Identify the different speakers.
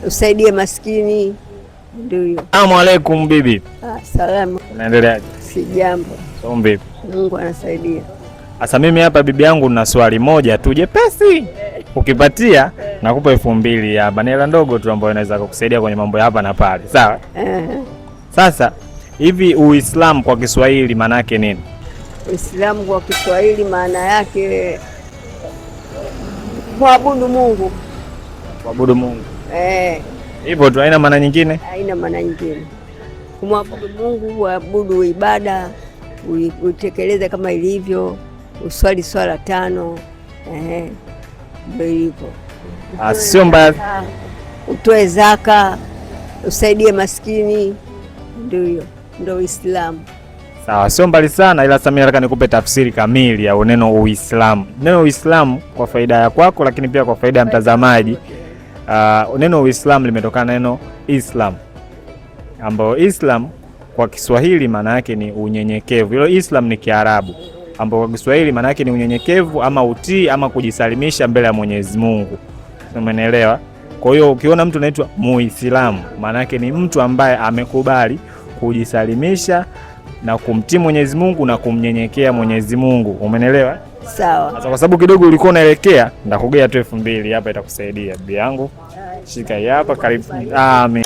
Speaker 1: usaidie maskini. Ndio.
Speaker 2: Asalamu alaykum bibi.
Speaker 1: Salamu.
Speaker 2: Unaendeleaje?
Speaker 1: Si jambo.
Speaker 2: So bibi.
Speaker 1: Mungu anasaidia.
Speaker 2: Sasa mimi hapa bibi yangu na swali moja tu jepesi. Ukipatia nakupa 2000 hapa. Ni hela ndogo tu ambayo inaweza kukusaidia kwenye mambo ya hapa na pale. Sawa? Sasa hivi Uislamu kwa Kiswahili maana yake nini?
Speaker 1: Uislamu kwa Kiswahili maana yake kuabudu Mungu.
Speaker 2: Kuabudu Mungu. Hivyo tu, haina maana nyingine?
Speaker 1: Haina maana nyingine. Kumwabudu Mungu, kuabudu ibada, utekeleze kama ilivyo, uswali swala 5. Ndio hivyo.
Speaker 2: Sio mbaya.
Speaker 1: Utoe zaka, usaidie maskini. Ndio Uislamu.
Speaker 2: Sawa, sio mbali sana, ila sasa mimi nataka nikupe tafsiri kamili ya neno Uislamu. Neno Uislamu kwa faida ya kwako, lakini pia kwa faida ya mtazamaji. Neno Uislamu limetokana neno Islam, ambao Islam kwa Kiswahili maana yake ni unyenyekevu. Hilo Islam ni Kiarabu, ambao kwa Kiswahili maana yake ni unyenyekevu ama utii ama kujisalimisha mbele ya Mwenyezi Mungu. Umeelewa? Kwa hiyo ukiona mtu anaitwa Muislamu, maana yake ni mtu ambaye amekubali kujisalimisha na kumtii Mwenyezi Mungu na kumnyenyekea Mwenyezi Mungu. Umeelewa?
Speaker 1: Sawa.
Speaker 2: Sasa kwa sababu kidogo ulikuwa unaelekea, ndakugea tu 2000 hapa itakusaidia bibi yangu. Shika hii hapa, karibu. Amen.